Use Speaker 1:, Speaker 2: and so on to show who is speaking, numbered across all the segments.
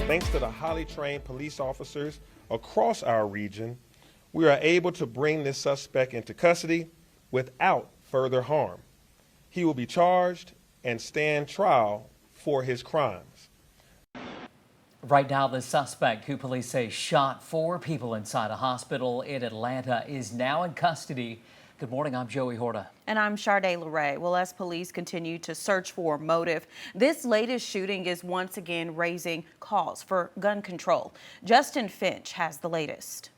Speaker 1: Thanks to the highly trained police officers across our region, we are able to bring this suspect into custody without further harm. He will be charged and stand trial for his crimes.
Speaker 2: Right now, the suspect, who police say shot 4 people inside a hospital in Atlanta, is now in custody. Good morning, I'm Joey Horta.
Speaker 3: And I'm Sharday LeRae. Well, as police continue to search for motive, this latest shooting is once again raising calls for gun control. Justin Finch has the latest.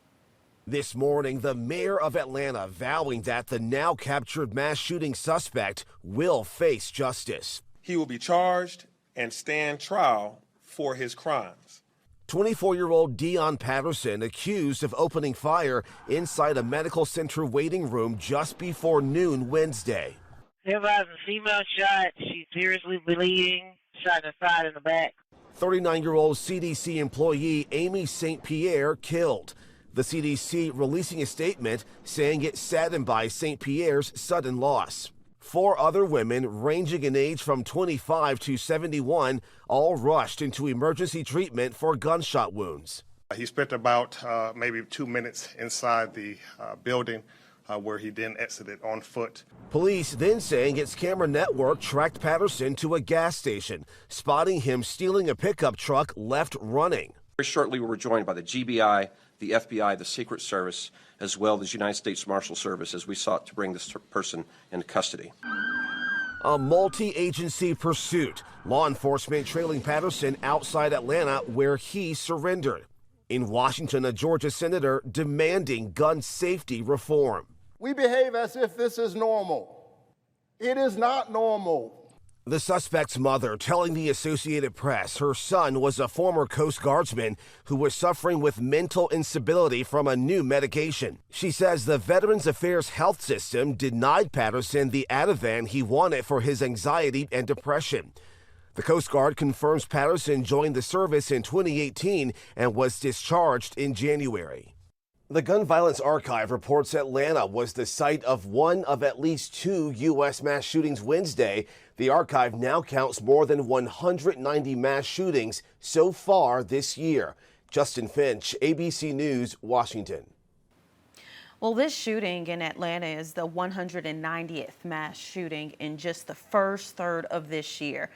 Speaker 4: This morning, the mayor of Atlanta vowing that the now captured mass shooting suspect will face justice.
Speaker 1: He will be charged and stand trial for his crimes.
Speaker 4: 24-year-old Dion Patterson accused of opening fire inside a medical center waiting room just before noon Wednesday.
Speaker 5: Supervisor, female shot. She's seriously bleeding. Shot in the side and the back.
Speaker 4: 39-year-old CDC employee Amy St. Pierre killed. The CDC releasing a statement saying it's saddened by St. Pierre's sudden loss. 4 other women ranging in age from 25 to 71 all rushed into emergency treatment for gunshot wounds.
Speaker 1: He spent about maybe 2 minutes inside the building where he then exited on foot.
Speaker 4: Police then saying its camera network tracked Patterson to a gas station, spotting him stealing a pickup truck left running.
Speaker 6: Very shortly, we were joined by the GBI, the FBI, the Secret Service, as well as the United States Marshal Service as we sought to bring this person into custody.
Speaker 4: A multi-agency pursuit. Law enforcement trailing Patterson outside Atlanta where he surrendered. In Washington, a Georgia senator demanding gun safety reform.
Speaker 7: We behave as if this is normal. It is not normal.
Speaker 4: The suspect's mother telling the Associated Press her son was a former Coast Guardsman who was suffering with mental instability from a new medication. She says the Veterans Affairs health system denied Patterson the Ativan he wanted for his anxiety and depression. The Coast Guard confirms Patterson joined the service in 2018 and was discharged in January. The Gun Violence Archive reports Atlanta was the site of one of at least 2 U.S. mass shootings Wednesday. The archive now counts more than 190 mass shootings so far this year. Justin Finch, ABC News, Washington.
Speaker 3: Well, this shooting in Atlanta is the 190th mass shooting in just the first third of this year.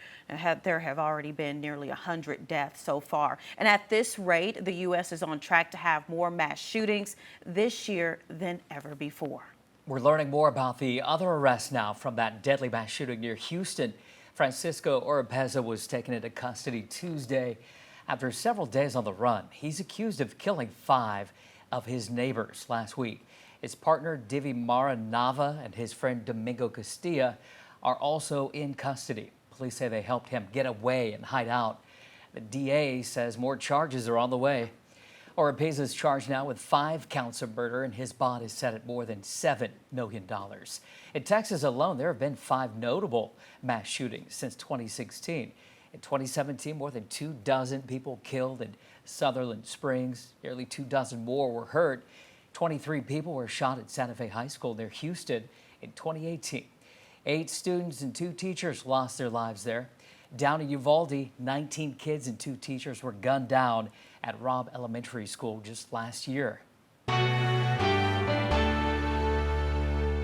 Speaker 3: There have already been nearly 100 deaths so far. And at this rate, the U.S. is on track to have more mass shootings this year than ever before.
Speaker 2: We're learning more about the other arrests now from that deadly mass shooting near Houston. Francisco Oropeza was taken into custody Tuesday after several days on the run. He's accused of killing 5 of his neighbors last week. His partner, Divi Mara Nava, and his friend Domingo Castilla are also in custody. Police say they helped him get away and hide out. The DA says more charges are on the way. Oropeza is charged now with 5 counts of murder, and his bond is set at more than $7 million. In Texas alone, there have been 5 notable mass shootings since 2016. In 2017, more than 24 people killed in Sutherland Springs. Nearly 24 more were hurt. 23 people were shot at Santa Fe High School near Houston in 2018. 8 students and 2 teachers lost their lives there. Down in Uvalde, 19 kids and 2 teachers were gunned down at Robb Elementary School just last year.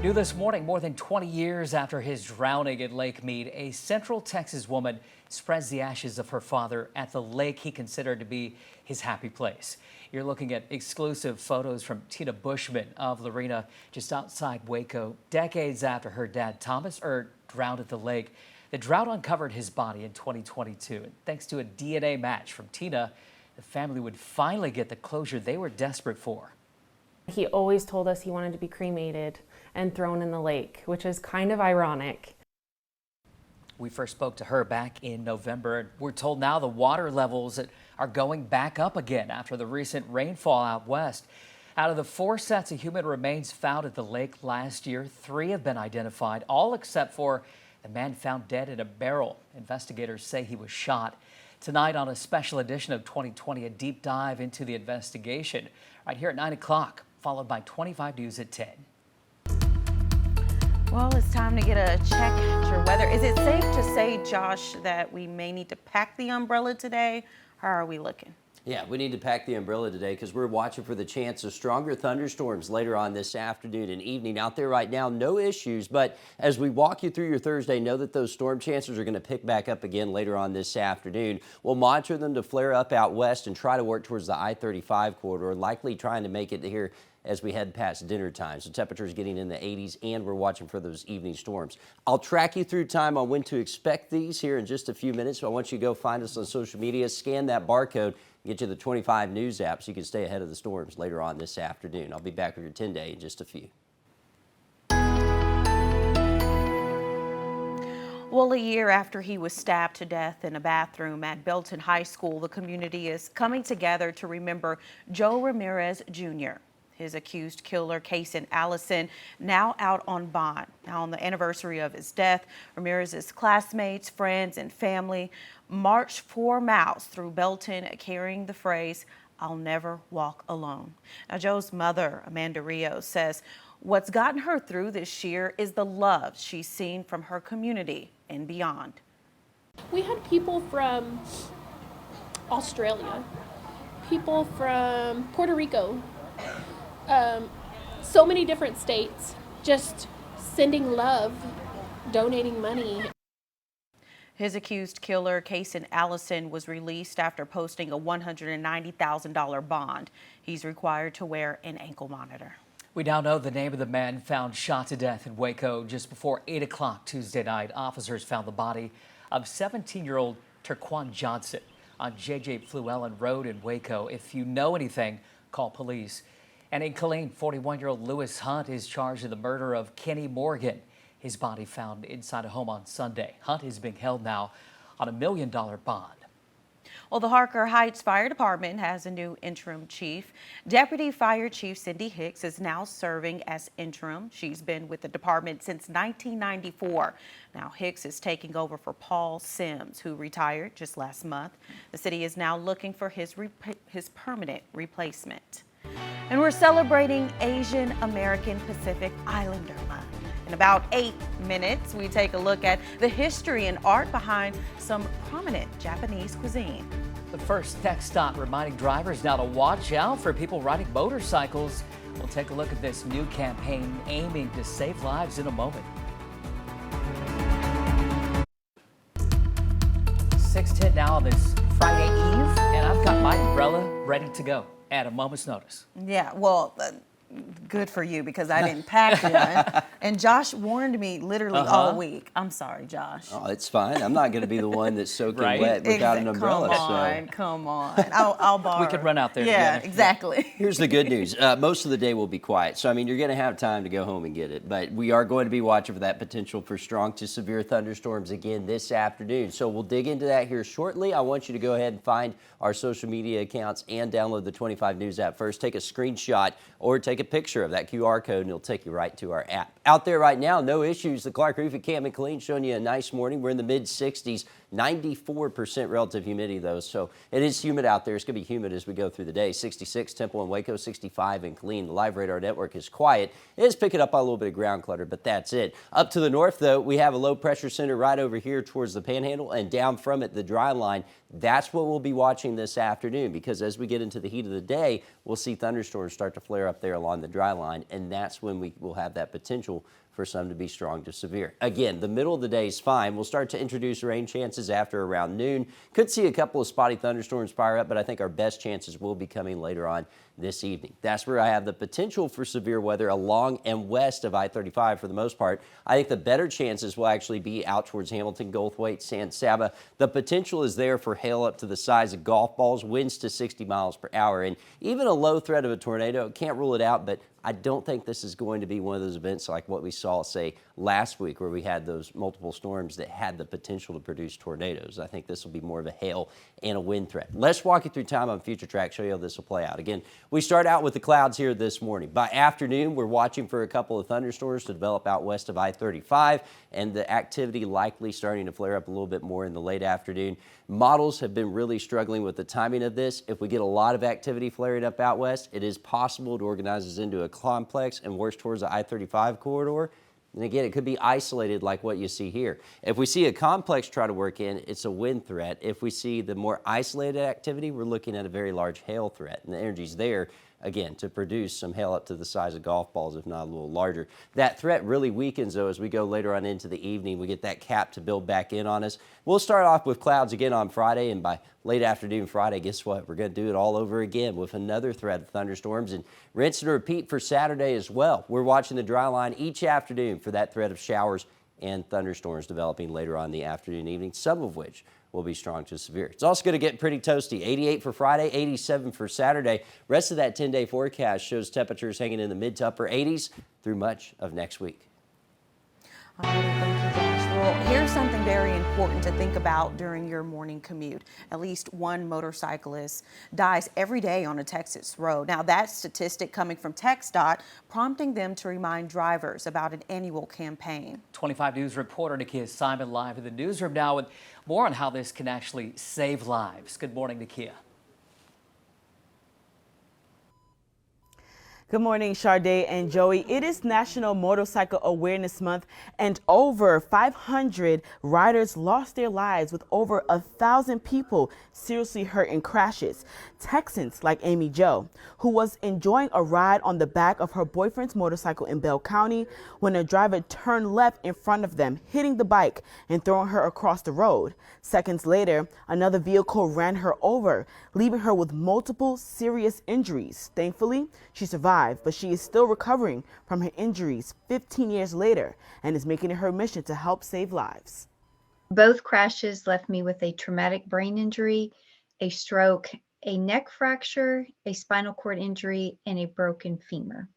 Speaker 2: New this morning, more than 20 years after his drowning at Lake Mead, a Central Texas woman spreads the ashes of her father at the lake he considered to be his happy place. You're looking at exclusive photos from Tina Bushman of Lorena, just outside Waco, decades after her dad, Thomas Ert, drowned at the lake. The drought uncovered his body in 2022. And thanks to a DNA match from Tina, the family would finally get the closure they were desperate for.
Speaker 8: He always told us he wanted to be cremated and thrown in the lake, which is kind of ironic.
Speaker 2: We first spoke to her back in November, and we're told now the water levels are going back up again after the recent rainfall out west. Out of the 4 sets of human remains found at the lake last year, 3 have been identified, all except for the man found dead in a barrel. Investigators say he was shot. Tonight on a special edition of 2020, a deep dive into the investigation right here at 9 o'clock, followed by 25 News at 10.
Speaker 3: Well, it's time to get a check at your weather. Is it safe to say, Josh, that we may need to pack the umbrella today? How are we looking?
Speaker 9: Yeah, we need to pack the umbrella today because we're watching for the chance of stronger thunderstorms later on this afternoon and evening. Out there right now, no issues, but as we walk you through your Thursday, know that those storm chances are going to pick back up again later on this afternoon. We'll monitor them to flare up out west and try to work towards the I-35 corridor, likely trying to make it here as we head past dinner time. So temperatures getting in the 80s, and we're watching for those evening storms. I'll track you through time on when to expect these here in just a few minutes. So I want you to go find us on social media, scan that barcode, get you the 25 News app so you can stay ahead of the storms later on this afternoon. I'll be back with your 10-day in just a few.
Speaker 3: Well, a year after he was stabbed to death in a bathroom at Belton High School, the community is coming together to remember Joe Ramirez Jr. His accused killer, Kason Allison, now out on bond. Now, on the anniversary of his death, Ramirez's classmates, friends, and family marched 4 miles through Belton carrying the phrase, "I'll never walk alone." Now, Joe's mother, Amanda Rios, says what's gotten her through this year is the love she's seen from her community and beyond.
Speaker 10: We had people from Australia, people from Puerto Rico, so many different states, just sending love, donating money.
Speaker 3: His accused killer, Kason Allison, was released after posting a $190,000 bond. He's required to wear an ankle monitor.
Speaker 2: We now know the name of the man found shot to death in Waco just before 8 o'clock Tuesday night. Officers found the body of 17-year-old Terquan Johnson on J.J. Fluellen Road in Waco. If you know anything, call police. And in Killeen, 41-year-old Lewis Hunt is charged in the murder of Kenny Morgan. His body found inside a home on Sunday. Hunt is being held now on a $1 million bond.
Speaker 3: Well, the Harker Heights Fire Department has a new interim chief. Deputy Fire Chief Cindy Hicks is now serving as interim. She's been with the department since 1994. Now, Hicks is taking over for Paul Sims, who retired just last month. The city is now looking for his permanent replacement. And we're celebrating Asian American Pacific Islander Month. In about 8 minutes, we take a look at the history and art behind some prominent Japanese cuisine.
Speaker 2: The first tech stop reminding drivers now to watch out for people riding motorcycles. We'll take a look at this new campaign aiming to save lives in a moment. 6:10 now on this Friday Eve, and I've got my umbrella ready to go at a moment's notice.
Speaker 3: Yeah, well, good for you because I didn't pack one. And Josh warned me literally all week. I'm sorry, Josh.
Speaker 9: Oh, it's fine. I'm not going to be the one that's soaking
Speaker 2: Right?
Speaker 9: wet without an umbrella.
Speaker 3: Come on. I'll borrow.
Speaker 2: We could run out there
Speaker 3: Yeah,
Speaker 2: together.
Speaker 3: exactly.
Speaker 9: Here's the good news. Most of the day will be quiet. So, I mean, you're going to have time to go home and get it. But we are going to be watching for that potential for strong to severe thunderstorms again this afternoon. So we'll dig into that here shortly. I want you to go ahead and find our social media accounts and download the 25 News app first. Take a screenshot or take a picture of that QR code and it'll take you right to our app. Out there right now, no issues. The Clark Roof at Camp McLean showing you a nice morning. We're in the mid-60s, 94% relative humidity though, so it is humid out there. It's going to be humid as we go through the day. 66 Temple and Waco, 65 in Killeen. The live radar network is quiet. It is picking up on a little bit of ground clutter, but that's it. Up to the north though, we have a low pressure center right over here towards the Panhandle, and down from it the dry line. That's what we'll be watching this afternoon, because as we get into the heat of the day, we'll see thunderstorms start to flare up there along the dry line, and that's when we will have that potential for some to be strong to severe. Again, the middle of the day is fine. We'll start to introduce rain chances after around noon. Could see a couple of spotty thunderstorms fire up, but I think our best chances will be coming later on this evening. That's where I have the potential for severe weather along and west of I-35 for the most part. I think the better chances will actually be out towards Hamilton, Goldthwaite, San Saba. The potential is there for hail up to the size of golf balls, winds to 60 miles per hour, and even a low threat of a tornado. Can't rule it out, but I don't think this is going to be one of those events like what we saw, say, last week where we had those multiple storms that had the potential to produce tornadoes. I think this will be more of a hail and a wind threat. Let's walk you through time on Future Track, show you how this will play out. Again, we start out with the clouds here this morning. By afternoon, we're watching for a couple of thunderstorms to develop out west of I-35, and the activity likely starting to flare up a little bit more in the late afternoon. Models have been really struggling with the timing of this. If we get a lot of activity flaring up out west, it is possible to organize this into a complex and worse towards the I-35 corridor. And again, it could be isolated like what you see here. If we see a complex try to work in, it's a wind threat. If we see the more isolated activity, we're looking at a very large hail threat. And the energy's there, again, to produce some hail up to the size of golf balls, if not a little larger. That threat really weakens, though, as we go later on into the evening. We get that cap to build back in on us. We'll start off with clouds again on Friday, and by late afternoon Friday, guess what? We're going to do it all over again with another threat of thunderstorms, and rinse and repeat for Saturday as well. We're watching the dry line each afternoon for that threat of showers and thunderstorms developing later on in the afternoon and evening, some of which will be strong to severe. It's also going to get pretty toasty. 88 for Friday, 87 for Saturday. Rest of that 10-day forecast shows temperatures hanging in the mid to upper 80s through much of next week.
Speaker 3: All right, thank you, Josh. Well, here's something very important to think about during your morning commute. At least one motorcyclist dies every day on a Texas road. Now, that statistic coming from TxDOT, prompting them to remind drivers about an annual campaign.
Speaker 2: 25 News reporter Nakia Simon live in the newsroom now with more on how this can actually save lives. Good morning, Nakia.
Speaker 11: Good morning, Sade and Joey. It is National Motorcycle Awareness Month, and over 500 riders lost their lives, with over 1,000 people seriously hurt in crashes. Texans like Amy Jo, who was enjoying a ride on the back of her boyfriend's motorcycle in Bell County when a driver turned left in front of them, hitting the bike and throwing her across the road. Seconds later, another vehicle ran her over, leaving her with multiple serious injuries. Thankfully, she survived, but she is still recovering from her injuries 15 years later and is making it her mission to help save lives.
Speaker 12: Both crashes left me with a traumatic brain injury, a stroke, a neck fracture, a spinal cord injury, and a broken femur.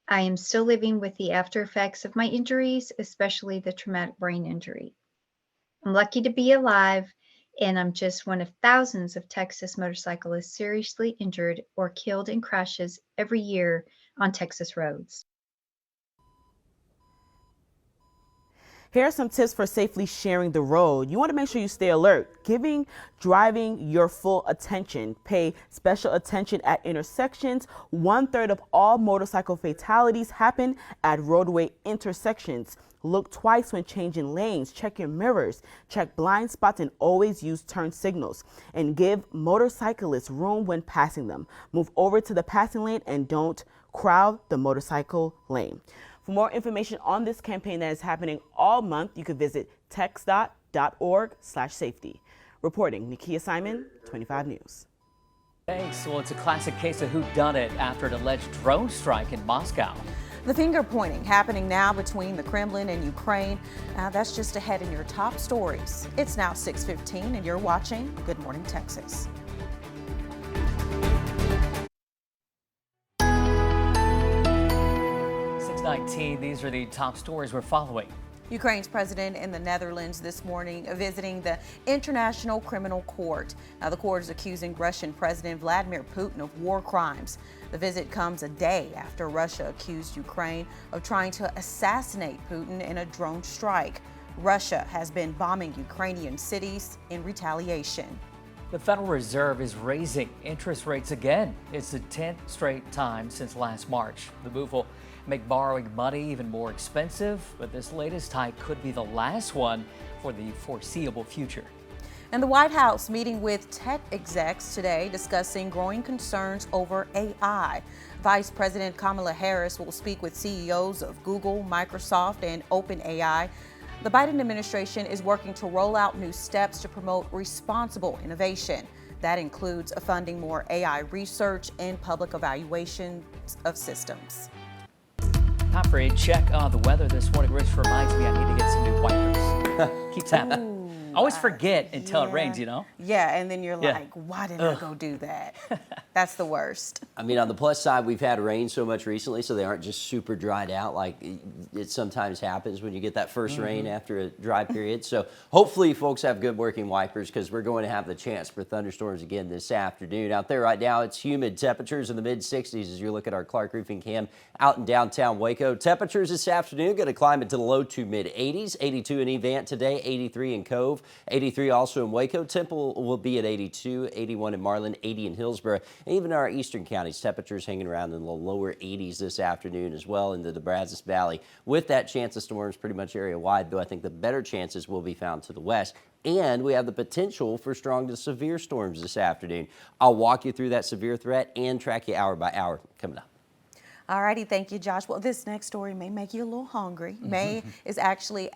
Speaker 12: I am still living with the after effects of my injuries, especially the traumatic brain injury. I'm lucky to be alive, and I'm just one of thousands of Texas motorcyclists seriously injured or killed in crashes every year on Texas roads.
Speaker 11: Here are some tips for safely sharing the road. You want to make sure you stay alert, giving driving your full attention. Pay special attention at intersections. 1/3 of all motorcycle fatalities happen at roadway intersections. Look twice when changing lanes. Check your mirrors. Check blind spots and always use turn signals. And give motorcyclists room when passing them. Move over to the passing lane and don't crowd the motorcycle lane. For more information on this campaign that is happening all month, you can visit texdot.org/safety. Reporting, Nakia Simon, 25 News.
Speaker 2: Thanks. Well, it's a classic case of whodunit after an alleged drone strike in Moscow.
Speaker 3: The finger pointing happening now between the Kremlin and Ukraine. That's just ahead in your top stories. It's now 6:15 and you're watching Good Morning Texas.
Speaker 2: These are the top stories we're following.
Speaker 3: Ukraine's president in the Netherlands this morning visiting the International Criminal Court. Now, the court is accusing Russian President Vladimir Putin of war crimes. The visit comes a day after Russia accused Ukraine of trying to assassinate Putin in a drone strike. Russia has been bombing Ukrainian cities in retaliation.
Speaker 2: The Federal Reserve is raising interest rates again. It's the 10th straight time since last March. The move will make borrowing money even more expensive, but this latest hike could be the last one for the foreseeable future.
Speaker 3: And the White House meeting with tech execs today discussing growing concerns over AI. Vice President Kamala Harris will speak with CEOs of Google, Microsoft, and OpenAI. The Biden administration is working to roll out new steps to promote responsible innovation. That includes funding more AI research and public evaluation of systems.
Speaker 2: Time for a check on the weather this morning, which reminds me I need to get some new wipers. Keeps happening. I always forget until it rains, you know?
Speaker 3: Yeah, and then you're like, why did I go do that? That's the worst.
Speaker 9: I mean, on the plus side, we've had rain so much recently, so they aren't just super dried out like it sometimes happens when you get that first rain after a dry period. So hopefully folks have good working wipers, because we're going to have the chance for thunderstorms again this afternoon. Out there right now, it's humid. Temperatures in the mid-60s as you look at our Clark Roofing cam out in downtown Waco. Temperatures this afternoon going to climb into the low to mid-80s. 82 in Evant today, 83 in Cove. Grove. 83 also in Waco. Temple will be at 82, 81 in Marlin, 80 in Hillsborough. And even our eastern counties, temperatures hanging around in the lower 80s this afternoon as well into the Brazos Valley. With that chance of storms pretty much area-wide, though I think the better chances will be found to the west. And we have the potential for strong to severe storms this afternoon. I'll walk you through that severe threat and track you hour by hour coming up.
Speaker 3: All righty, thank you, Josh. Well, this next story may make you a little hungry. May is actually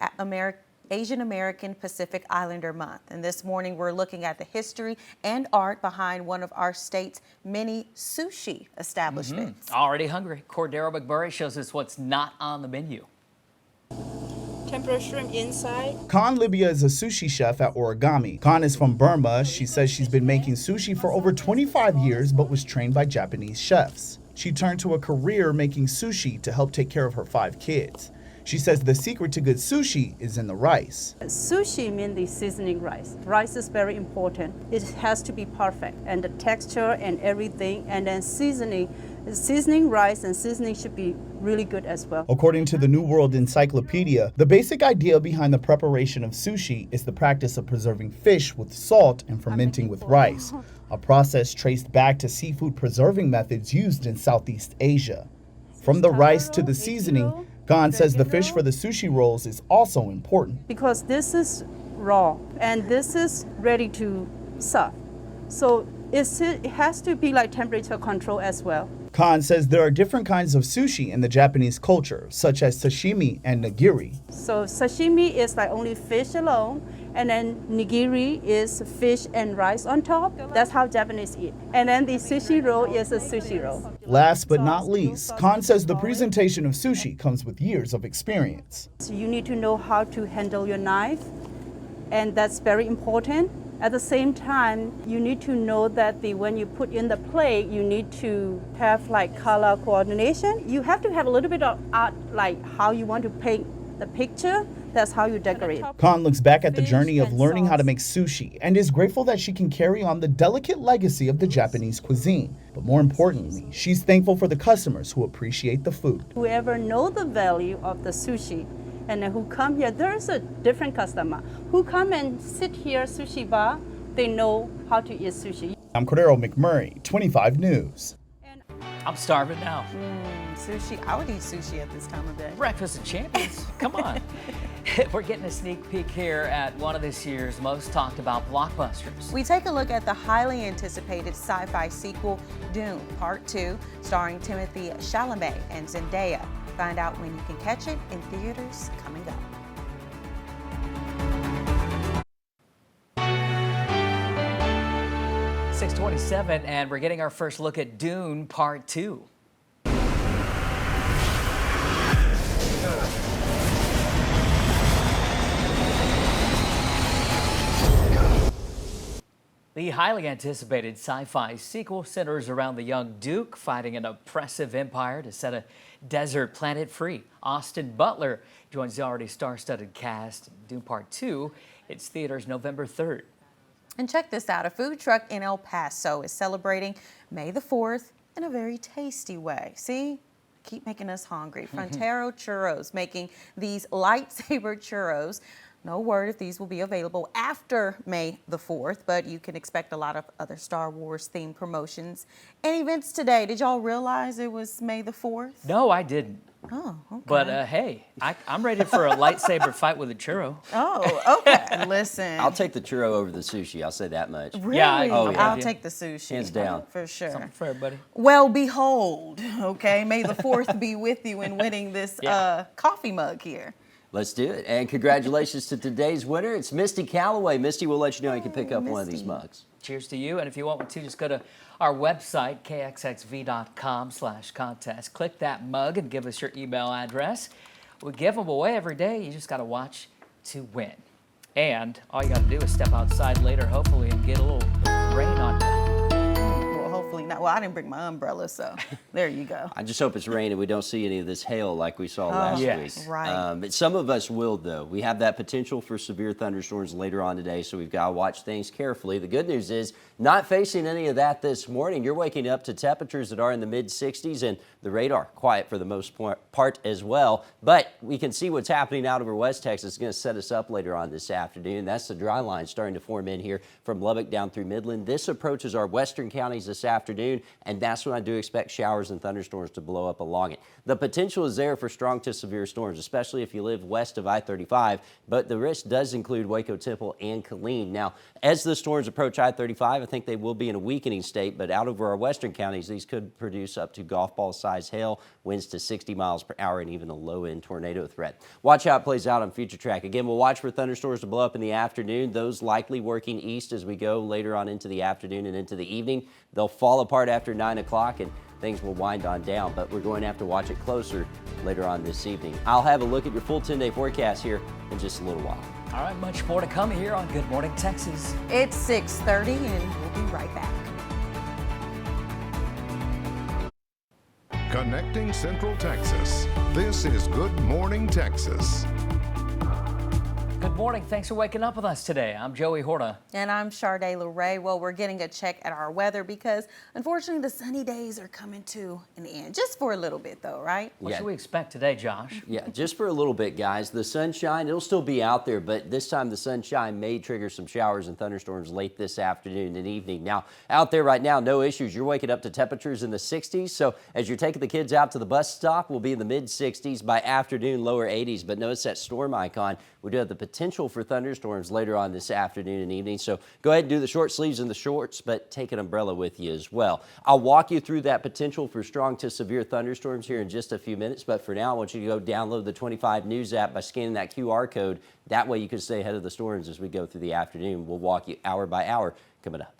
Speaker 3: Asian American Pacific Islander Month. And this morning we're looking at the history and art behind one of our state's many sushi establishments.
Speaker 2: Already hungry. Cordero McMurray shows us what's not on the menu.
Speaker 13: Tempura shrimp inside.
Speaker 14: Khan Libya is a sushi chef at Origami. Khan is from Burma. She says she's been making sushi for over 25 years but was trained by Japanese chefs. She turned to a career making sushi to help take care of her 5 kids. She says the secret to good sushi is in the rice.
Speaker 13: Sushi means the seasoning rice. Rice is very important. It has to be perfect, and the texture and everything, and then seasoning rice and seasoning should be really good as well.
Speaker 14: According to the New World Encyclopedia, the basic idea behind the preparation of sushi is the practice of preserving fish with salt and fermenting with rice, a process traced back to seafood preserving methods used in Southeast Asia. From the rice to the seasoning, Khan says the fish for the sushi rolls is also important.
Speaker 13: Because this is raw and this is ready to serve. So it has to be like temperature control as well.
Speaker 14: Khan says there are different kinds of sushi in the Japanese culture, such as sashimi and nigiri.
Speaker 13: So sashimi is like only fish alone, and then nigiri is fish and rice on top. That's how Japanese eat. And then the sushi roll is a sushi roll.
Speaker 14: Last but not least, Khan says the presentation of sushi comes with years of experience.
Speaker 13: So you need to know how to handle your knife, and that's very important. At the same time, you need to know that when you put in the plate, you need to have like color coordination. You have to have a little bit of art, like how you want to paint the picture. That's how you decorate.
Speaker 14: Khan looks back at the journey of learning how to make sushi and is grateful that she can carry on the delicate legacy of the Japanese cuisine. But more importantly, she's thankful for the customers who appreciate the food.
Speaker 13: Whoever know the value of the sushi and then who come here, there's a different customer who come and sit here sushi bar. They know how to eat sushi.
Speaker 14: I'm Cordero McMurray, 25 News.
Speaker 2: I'm starving now.
Speaker 3: Sushi, I would eat sushi at this time of day.
Speaker 2: Breakfast of Champions, come on. We're getting a sneak peek here at one of this year's most talked about blockbusters.
Speaker 3: We take a look at the highly anticipated sci-fi sequel, Dune Part 2, starring Timothy Chalamet and Zendaya. Find out when you can catch it in theaters coming up.
Speaker 2: .627, and we're getting our first look at Dune Part 2. The highly anticipated sci-fi sequel centers around the young Duke fighting an oppressive empire to set a desert planet free. Austin Butler joins the already star-studded cast. Dune Part 2, it's theaters November 3rd.
Speaker 3: And check this out, a food truck in El Paso is celebrating May the 4th in a very tasty way. See? Keep making us hungry. Frontero Churros making these lightsaber churros. No word if these will be available after May the 4th, but you can expect a lot of other Star Wars themed promotions and events today. Did y'all realize it was May the 4th?
Speaker 2: No, I didn't.
Speaker 3: Oh, okay.
Speaker 2: But hey, I'm ready for a lightsaber fight with a churro.
Speaker 3: Oh, okay. Listen.
Speaker 9: I'll take the churro over the sushi. I'll say that much.
Speaker 3: Really?
Speaker 2: Yeah,
Speaker 3: I'll take the sushi.
Speaker 9: Hands down.
Speaker 3: For sure.
Speaker 2: Something for everybody.
Speaker 3: Well, behold, okay, May the 4th be with you in winning this coffee mug here.
Speaker 9: Let's do it. And congratulations to today's winner. It's Misty Calloway. Misty, we'll let you know you can pick up one of these mugs.
Speaker 2: Cheers to you. And if you want one too, just go to our website, kxxv.com/contest. Click that mug and give us your email address. We give them away every day. You just got to watch to win. And all you got to do is step outside later, hopefully, and get a little rain on you.
Speaker 3: Well, hopefully definitely not. Well, I didn't bring my umbrella, so there you go.
Speaker 9: I just hope it's raining. We don't see any of this hail like we saw last week.
Speaker 3: Right.
Speaker 9: But some of us will, though. We have that potential for severe thunderstorms later on today, so we've got to watch things carefully. The good news is not facing any of that this morning. You're waking up to temperatures that are in the mid-60s, and the radar quiet for the most part as well. But we can see what's happening out over West Texas. It's going to set us up later on this afternoon. That's the dry line starting to form in here from Lubbock down through Midland. This approaches our western counties this afternoon, and that's when I do expect showers and thunderstorms to blow up along it. The potential is there for strong to severe storms, especially if you live west of I-35, but the risk does include Waco, Temple, and Killeen. Now, as the storms approach I-35, I think they will be in a weakening state, but out over our western counties, these could produce up to golf ball size hail, winds to 60 miles per hour, and even a low-end tornado threat. Watch how it plays out on Future Track. Again, we'll watch for thunderstorms to blow up in the afternoon, those likely working east as we go later on into the afternoon and into the evening. They'll fall apart after 9 o'clock, and things will wind on down, but we're going to have to watch it closer later on this evening. I'll have a look at your full 10-day forecast here in just a little while.
Speaker 2: All right, much more to come here on Good Morning Texas.
Speaker 3: It's 6:30, and we'll be right back.
Speaker 15: Connecting Central Texas. This is Good Morning Texas.
Speaker 2: Good morning. Thanks for waking up with us today. I'm Joey Horta.
Speaker 3: And I'm Sharday LeRae. Well, we're getting a check at our weather because, unfortunately, the sunny days are coming to an end. Just for a little bit, though, right?
Speaker 2: What should we expect today, Josh?
Speaker 9: Yeah, just for a little bit, guys. The sunshine, it'll still be out there, but this time the sunshine may trigger some showers and thunderstorms late this afternoon and evening. Now, out there right now, no issues. You're waking up to temperatures in the 60s, so as you're taking the kids out to the bus stop, we'll be in the mid-60s. By afternoon, lower 80s, but notice that storm icon. We do have the potential for thunderstorms later on this afternoon and evening, so go ahead and do the short sleeves and the shorts, but take an umbrella with you as well. I'll walk you through that potential for strong to severe thunderstorms here in just a few minutes, but for now, I want you to go download the 25 News app by scanning that QR code. That way you can stay ahead of the storms as we go through the afternoon. We'll walk you hour by hour coming up.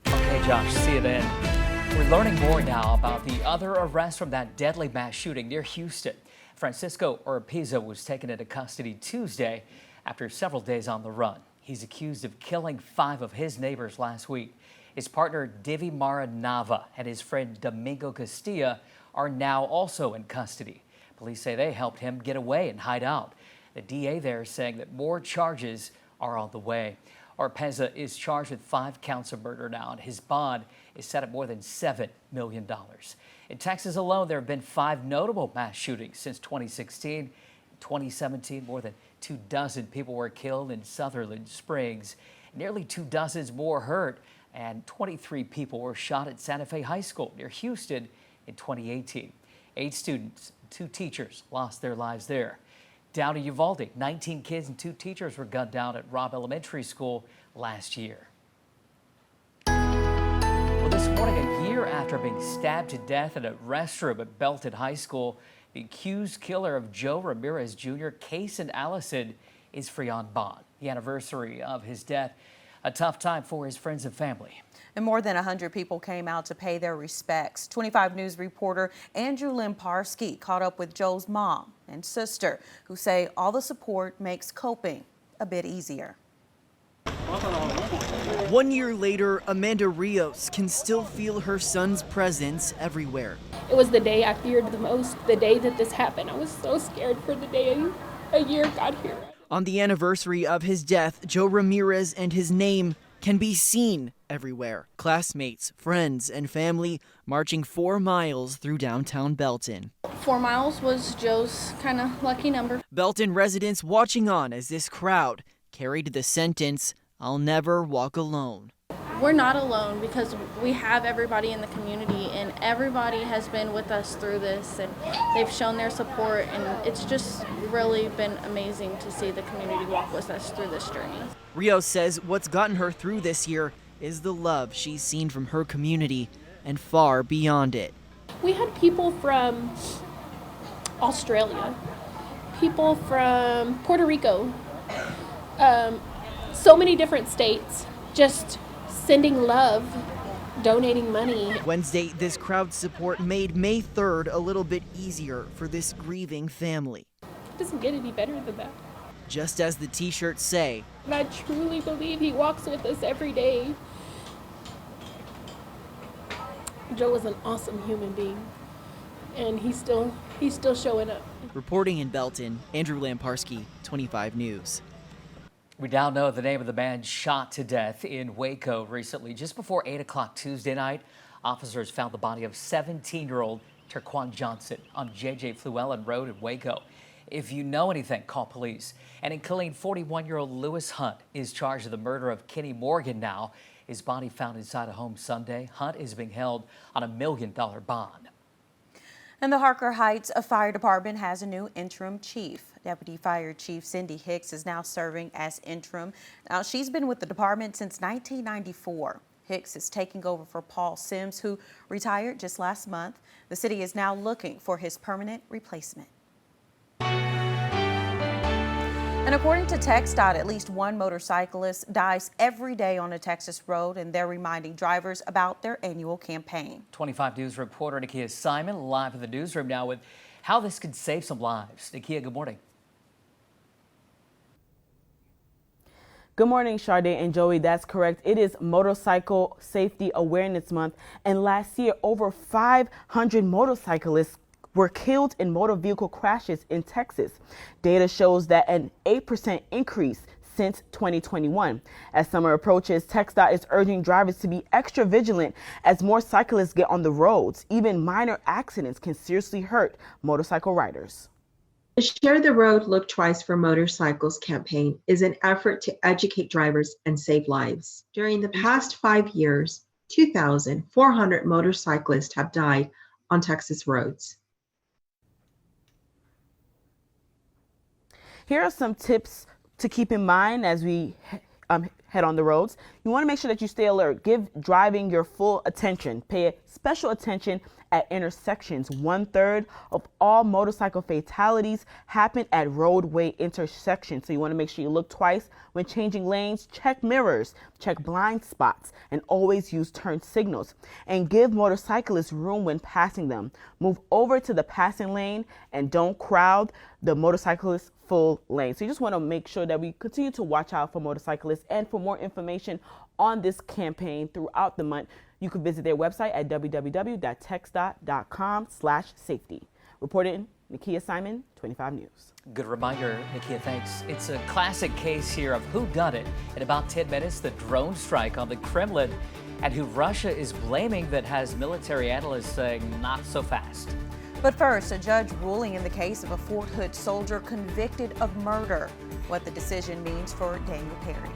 Speaker 2: Okay, Josh, see you then. We're learning more now about the other arrest from that deadly mass shooting near Houston. Francisco Oropeza was taken into custody Tuesday after several days on the run. He's accused of killing 5 of his neighbors last week. His partner, Divi Mara Nava, and his friend Domingo Castilla are now also in custody. Police say they helped him get away and hide out. The DA there is saying that more charges are on the way. Oropeza is charged with 5 counts of murder now, and his bond is set at more than $7 million. In Texas alone, there have been 5 notable mass shootings since 2016. In 2017, more than 24 people were killed in Sutherland Springs. Nearly 24 more hurt, and 23 people were shot at Santa Fe High School near Houston in 2018. 8 students, 2 teachers lost their lives there. Down in Uvalde, 19 kids and 2 teachers were gunned down at Robb Elementary School last year. Well, this morning, a year after being stabbed to death in a restroom at Belton High School, the accused killer of Joe Ramirez Jr., Cason Allison, is free on bond. The anniversary of his death, a tough time for his friends and family.
Speaker 3: And more than 100 people came out to pay their respects. 25 News reporter Andrew Limparski caught up with Joe's mom and sister, who say all the support makes coping a bit easier.
Speaker 16: 1 year later, Amanda Rios can still feel her son's presence everywhere.
Speaker 10: It was the day I feared the most, the day that this happened. I was so scared for the day a year got here.
Speaker 16: On the anniversary of his death, Joe Ramirez and his name can be seen everywhere. Classmates, friends, and family marching 4 miles through downtown Belton.
Speaker 10: 4 miles was Joe's kind of lucky number.
Speaker 16: Belton residents watching on as this crowd carried the sentence, "I'll never walk alone."
Speaker 10: We're not alone because we have everybody in the community, and everybody has been with us through this, and they've shown their support, and it's just really been amazing to see the community walk with us through this journey.
Speaker 16: Rios says what's gotten her through this year is the love she's seen from her community and far beyond it.
Speaker 10: We had people from Australia, people from Puerto Rico, so many different states, just sending love, donating money.
Speaker 16: Wednesday, this crowd support made May 3rd a little bit easier for this grieving family.
Speaker 10: It doesn't get any better than that.
Speaker 16: Just as the t-shirts say,
Speaker 10: And I truly believe he walks with us every day.
Speaker 17: Joe was an awesome human being, and he's still showing up.
Speaker 16: Reporting in Belton, Andrew Lamparski, 25 News.
Speaker 2: We now know the name of the man shot to death in Waco recently. Just before 8 o'clock Tuesday night, officers found the body of 17-year-old Terquan Johnson on J.J. Fluellen Road in Waco. If you know anything, call police. And in Killeen, 41-year-old Lewis Hunt is charged with the murder of Kenny Morgan now. His body found inside a home Sunday. Hunt is being held on $1 million bond.
Speaker 3: And the Harker Heights Fire Department has a new interim chief. Deputy Fire Chief Cindy Hicks is now serving as interim. Now, she's been with the department since 1994. Hicks is taking over for Paul Sims, who retired just last month. The city is now looking for his permanent replacement. And according to TxDOT, at least one motorcyclist dies every day on a Texas road, and they're reminding drivers about their annual campaign.
Speaker 2: 25 News reporter Nakia Simon live in the newsroom now with how this could save some lives. Nakia, good morning.
Speaker 11: Good morning, Sade and Joey. That's correct. It is Motorcycle Safety Awareness Month, and last year over 500 motorcyclists were killed in motor vehicle crashes in Texas. Data shows that an 8% increase since 2021. As summer approaches, TxDOT is urging drivers to be extra vigilant as more cyclists get on the roads. Even minor accidents can seriously hurt motorcycle riders.
Speaker 18: The Share the Road, Look Twice for Motorcycles campaign is an effort to educate drivers and save lives. During the past 5 years, 2,400 motorcyclists have died on Texas roads.
Speaker 11: Here are some tips to keep in mind as we head on the roads. You want to make sure that you stay alert. Give driving your full attention. Pay special attention at intersections. 1/3 of all motorcycle fatalities happen at roadway intersections. So you want to make sure you look twice when changing lanes, check mirrors, check blind spots, and always use turn signals. And give motorcyclists room when passing them. Move over to the passing lane and don't crowd the motorcyclist full lane. So you just want to make sure that we continue to watch out for motorcyclists. And for more information on this campaign throughout the month, you can visit their website at www.texdot.com/safety. Reporting, Nakia Simon, 25 News.
Speaker 2: Good reminder, Nakia, thanks. It's a classic case here of whodunit. In about 10 minutes, the drone strike on the Kremlin and who Russia is blaming that has military analysts saying not so fast.
Speaker 3: But first, a judge ruling in the case of a Fort Hood soldier convicted of murder. What the decision means for Daniel Perry.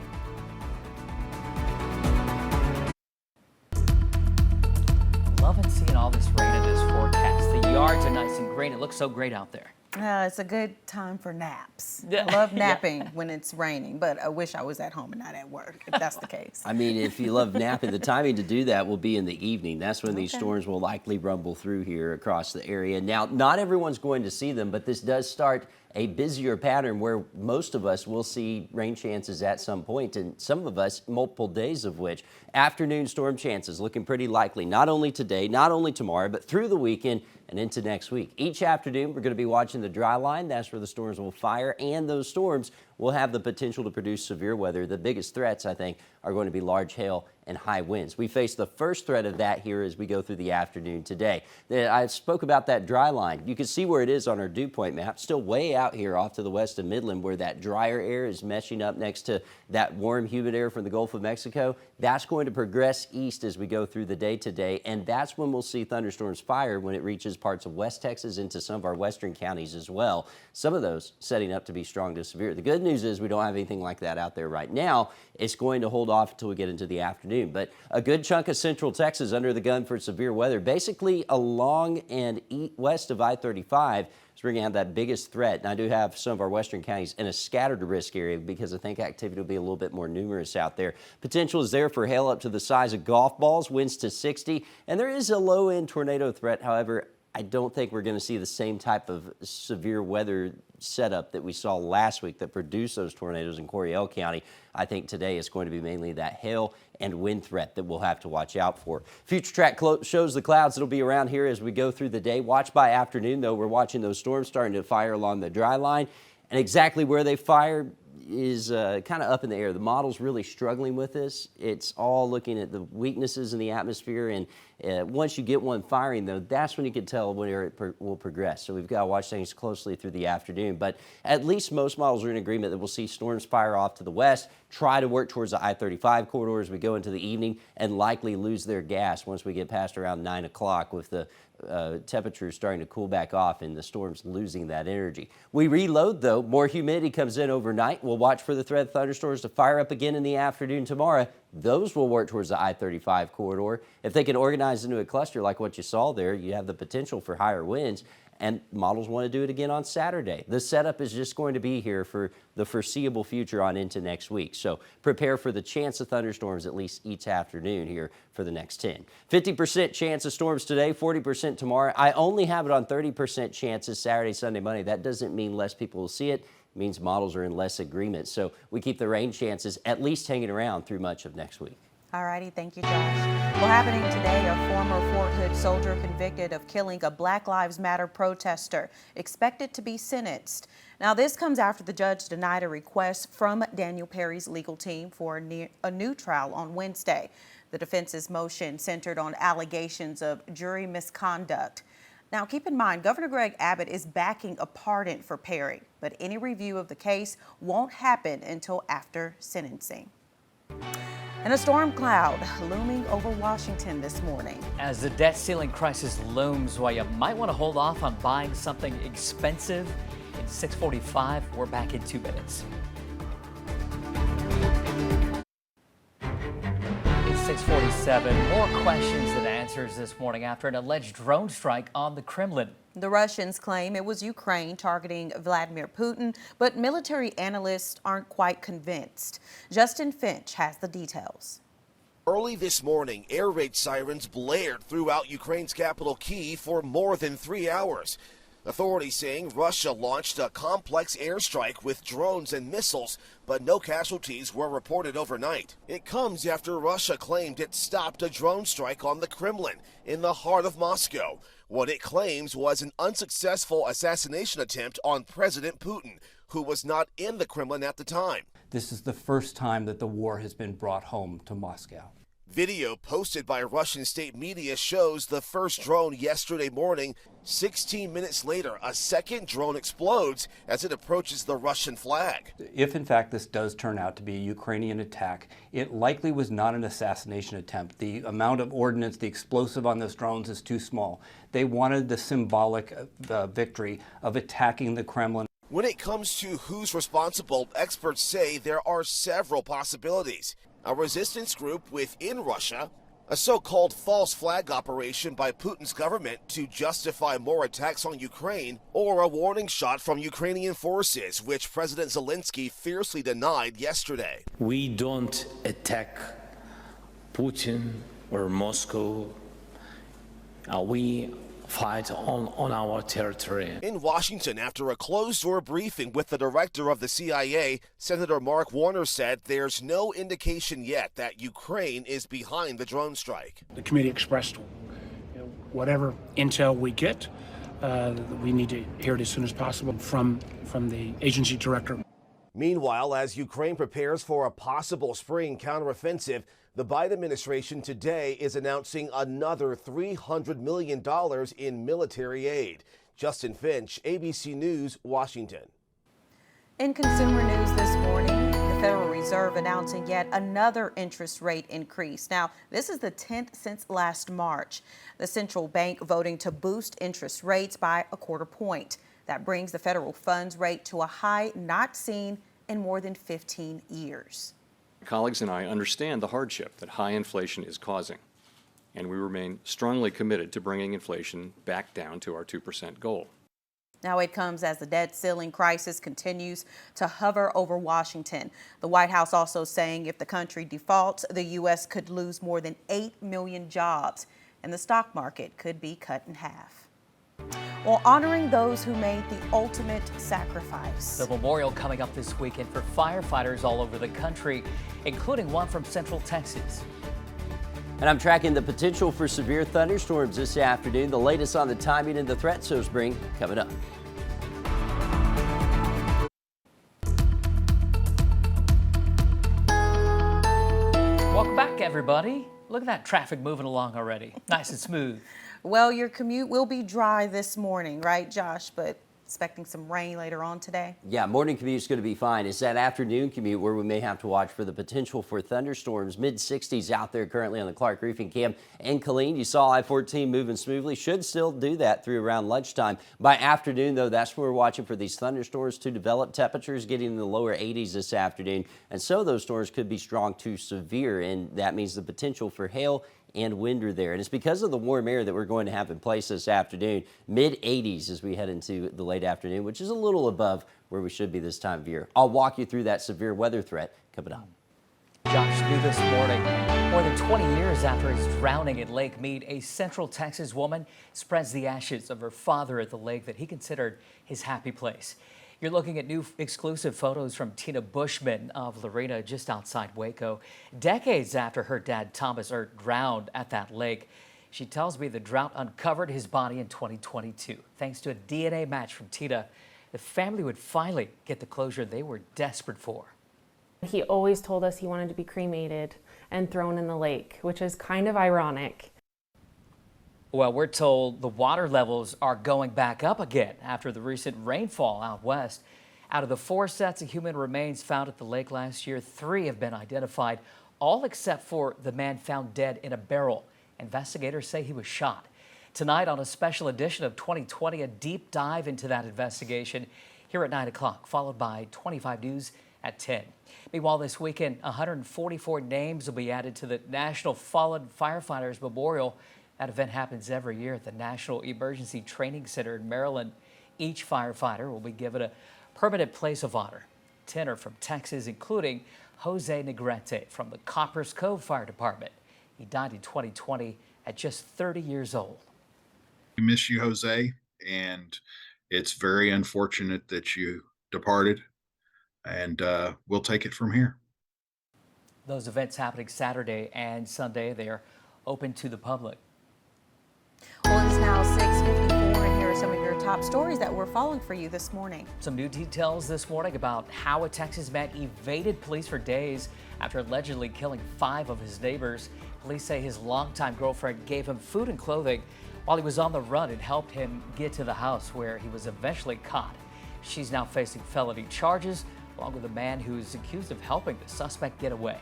Speaker 2: Loving seeing all this rain in this forecast. The yards are nice and green. It looks so great out there.
Speaker 3: It's a good time for naps. I love napping when it's raining, but I wish I was at home and not at work, if that's the case.
Speaker 9: I mean, if you love napping, the timing to do that will be in the evening. That's when these storms will likely rumble through here across the area. Now, not everyone's going to see them, but this does start a busier pattern where most of us will see rain chances at some point, and some of us multiple days of which. Afternoon storm chances looking pretty likely, not only today, not only tomorrow, but through the weekend and into next week. Each afternoon, we're going to be watching the dry line. That's where the storms will fire, and those storms will have the potential to produce severe weather. The biggest threats, I think, are going to be large hail and high winds. We face the first threat of that here as we go through the afternoon today. I spoke about that dry line. You can see where it is on our dew point map, still way out here off to the west of Midland, where that drier air is meshing up next to that warm, humid air from the Gulf of Mexico. That's going to progress east as we go through the day today, and that's when we'll see thunderstorms fire when it reaches parts of West Texas into some of our western counties as well. Some of those setting up to be strong to severe. The good news is we don't have anything like that out there right now. It's going to hold off until we get into the afternoon, but a good chunk of central Texas under the gun for severe weather, basically along and west of I-35 is we're going to have that biggest threat. And I do have some of our western counties in a scattered risk area because I think activity will be a little bit more numerous out there. Potential is there for hail up to the size of golf balls, winds to 60, and there is a low-end tornado threat. However, I don't think we're going to see the same type of severe weather setup that we saw last week that produced those tornadoes in Coryell County. I think today it's going to be mainly that hail and wind threat that we'll have to watch out for. Future Track shows the clouds that'll be around here as we go through the day. Watch by afternoon, though, we're watching those storms starting to fire along the dry line. And exactly where they fire, is kind of up in the air. The model's really struggling with this. It's all looking at the weaknesses in the atmosphere, and once you get one firing, though, that's when you can tell where it will progress. So we've got to watch things closely through the afternoon. But at least most models are in agreement that we'll see storms fire off to the west, try to work towards the I-35 corridor as we go into the evening, and likely lose their gas once we get past around 9 o'clock with the temperatures starting to cool back off and the storms losing that energy. We reload, though. More humidity comes in overnight. We'll watch for the threat of thunderstorms to fire up again in the afternoon tomorrow. Those will work towards the I-35 corridor. If they can organize into a cluster like what you saw there, you have the potential for higher winds, and models want to do it again on Saturday. The setup is just going to be here for the foreseeable future on into next week. So prepare for the chance of thunderstorms at least each afternoon here for the next 10. 50% chance of storms today, 40% tomorrow. I only have it on 30% chances Saturday, Sunday, Monday. That doesn't mean less people will see it. It means models are in less agreement. So we keep the rain chances at least hanging around through much of next week.
Speaker 3: All righty, thank you, Josh. Well, happening today, a former Fort Hood soldier convicted of killing a Black Lives Matter protester, expected to be sentenced. Now, this comes after the judge denied a request from Daniel Perry's legal team for a new trial on Wednesday. The defense's motion centered on allegations of jury misconduct. Now, keep in mind, Governor Greg Abbott is backing a pardon for Perry, but any review of the case won't happen until after sentencing. And a storm cloud looming over Washington this morning.
Speaker 2: As the debt ceiling crisis looms, while you might want to hold off on buying something expensive, it's 6:45. We're back in 2 minutes. It's 6:47. More questions than answers this morning after an alleged drone strike on the Kremlin.
Speaker 3: The Russians claim it was Ukraine targeting Vladimir Putin, but military analysts aren't quite convinced. Justin Finch has the details.
Speaker 4: Early this morning, air raid sirens blared throughout Ukraine's capital Kyiv for more than 3 hours. Authorities saying Russia launched a complex airstrike with drones and missiles, but no casualties were reported overnight. It comes after Russia claimed it stopped a drone strike on the Kremlin in the heart of Moscow. What it claims was an unsuccessful assassination attempt on President Putin, who was not in the Kremlin at the time.
Speaker 19: This is the first time that the war has been brought home to Moscow.
Speaker 4: Video posted by Russian state media shows the first drone yesterday morning. 16 minutes later, a second drone explodes as it approaches the Russian flag.
Speaker 19: If in fact this does turn out to be a Ukrainian attack, it likely was not an assassination attempt. The amount of ordnance, the explosive on those drones is too small. They wanted the symbolic victory of attacking the Kremlin.
Speaker 4: When it comes to who's responsible, experts say there are several possibilities. A resistance group within Russia, a so-called false flag operation by Putin's government to justify more attacks on Ukraine, or a warning shot from Ukrainian forces, which President Zelensky fiercely denied yesterday.
Speaker 20: We don't attack Putin or Moscow. We fight on our territory.
Speaker 4: In Washington, after a closed-door briefing with the director of the CIA, Senator Mark Warner said there's no indication yet that Ukraine is behind the drone strike.
Speaker 21: The committee expressed whatever intel we get, we need to hear it as soon as possible from the agency director.
Speaker 4: Meanwhile, as Ukraine prepares for a possible spring counteroffensive, the Biden administration today is announcing another $300 million in military aid. Justin Finch, ABC News, Washington.
Speaker 3: In consumer news this morning, the Federal Reserve announcing yet another interest rate increase. Now, this is the 10th since last March. The central bank voting to boost interest rates by a quarter point. That brings the federal funds rate to a high not seen in more than 15 years.
Speaker 22: Colleagues and I understand the hardship that high inflation is causing, and we remain strongly committed to bringing inflation back down to our 2% goal.
Speaker 3: Now it comes as the debt ceiling crisis continues to hover over Washington. The White House also saying if the country defaults, the U.S. could lose more than 8 million jobs, and the stock market could be cut in half. Well, honoring those who made the ultimate sacrifice.
Speaker 2: The memorial coming up this weekend for firefighters all over the country, including one from Central Texas.
Speaker 9: And I'm tracking the potential for severe thunderstorms this afternoon. The latest on the timing and the threat so spring coming up.
Speaker 2: everybody. Look at that traffic moving along already. Nice and smooth.
Speaker 3: Well, your commute will be dry this morning, right, Josh? But expecting some rain later on today.
Speaker 9: Yeah, morning commute is going to be fine. It's that afternoon commute where we may have to watch for the potential for thunderstorms. Mid-60s out there currently on the Clark Roofing Cam and Killeen. You saw I-14 moving smoothly. Should still do that through around lunchtime. By afternoon, though, that's where we're watching for these thunderstorms to develop. Temperatures getting in the lower 80s this afternoon. And so those storms could be strong to severe, and that means the potential for hail and wind are there. And it's because of the warm air that we're going to have in place this afternoon. Mid-80s as we head into the late afternoon, which is a little above where we should be this time of year. I'll walk you through that severe weather threat coming up.
Speaker 2: Josh knew this morning, more than 20 years after his drowning at Lake Mead, a Central Texas woman spreads the ashes of her father at the lake that he considered his happy place. You're looking at new exclusive photos from Tina Bushman of Lorena, just outside Waco. Decades after her dad, Thomas, drowned at that lake. She tells me the drought uncovered his body in 2022. Thanks to a DNA match from Tina, the family would finally get the closure they were desperate for.
Speaker 8: He always told us he wanted to be cremated and thrown in the lake, which is kind of ironic.
Speaker 2: Well, we're told the water levels are going back up again after the recent rainfall out west. Out of the 4 sets of human remains found at the lake last year, 3 have been identified, all except for the man found dead in a barrel. Investigators say he was shot. Tonight on a special edition of 2020, a deep dive into that investigation here at 9 o'clock, followed by 25 News at 10. Meanwhile, this weekend, 144 names will be added to the National Fallen Firefighters Memorial. That event happens every year at the National Emergency Training Center in Maryland. Each firefighter will be given a permanent place of honor. 10 are from Texas, including Jose Negrete from the Coppers Cove Fire Department. He died in 2020 at just 30 years old.
Speaker 1: We miss you, Jose, and it's very unfortunate that you departed, and we'll take it from here.
Speaker 2: Those events happening Saturday and Sunday. They are open to the public.
Speaker 3: Well, it is now 6:54, and here are some of your top stories that we're following for you this morning.
Speaker 2: Some new details this morning about how a Texas man evaded police for days after allegedly killing 5 of his neighbors. Police say his longtime girlfriend gave him food and clothing while he was on the run and helped him get to the house where he was eventually caught. She's now facing felony charges, along with a man who's accused of helping the suspect get away.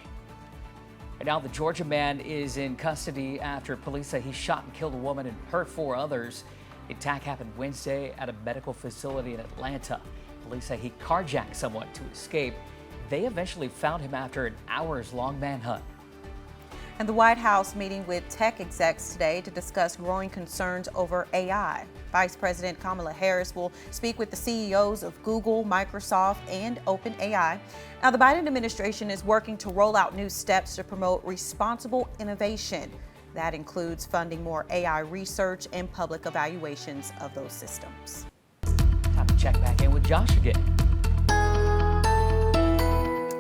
Speaker 2: And now the Georgia man is in custody after police say he shot and killed a woman and hurt 4 others. The attack happened Wednesday at a medical facility in Atlanta. Police say he carjacked someone to escape. They eventually found him after an hours-long manhunt.
Speaker 3: And the White House meeting with tech execs today to discuss growing concerns over AI. Vice President Kamala Harris will speak with the CEOs of Google, Microsoft, and OpenAI. Now, the Biden administration is working to roll out new steps to promote responsible innovation. That includes funding more AI research and public evaluations of those systems.
Speaker 2: Time to check back in with Josh again.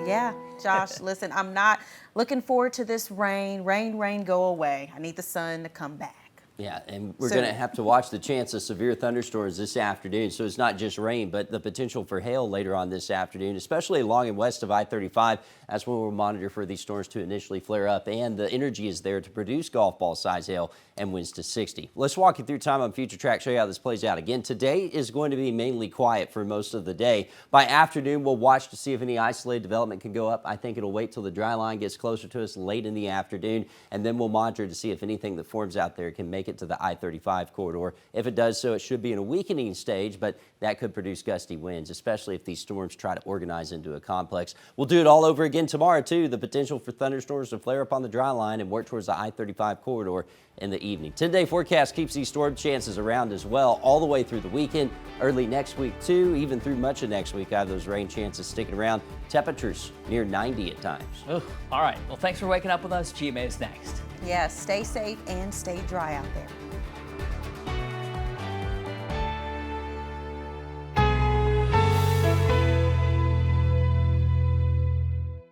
Speaker 3: Yeah, Josh, listen, I'm not looking forward to this rain. Rain, go away. I need the sun to come back.
Speaker 9: Yeah, and we're going to have to watch the chance of severe thunderstorms this afternoon. So it's not just rain, but the potential for hail later on this afternoon, especially along and west of I-35. That's when we'll monitor for these storms to initially flare up. And the energy is there to produce golf ball size hail and winds to 60. Let's walk you through time on Future Track, show you how this plays out. Again, today is going to be mainly quiet for most of the day. By afternoon, we'll watch to see if any isolated development can go up. I think it'll wait till the dry line gets closer to us late in the afternoon, and then we'll monitor to see if anything that forms out there can make it to the I-35 corridor. If it does so, it should be in a weakening stage, but that could produce gusty winds, especially if these storms try to organize into a complex. We'll do it all over again tomorrow, too. The potential for thunderstorms to flare up on the dry line and work towards the I-35 corridor in the evening. 10-day forecast keeps these storm chances around as well all the way through the weekend, early next week, too, even through much of next week. I have those rain chances sticking around. Temperatures near 90 at times.
Speaker 2: Ooh, all right. Well, thanks for waking up with us. GMA is next.
Speaker 3: Yes, stay safe and stay dry out there.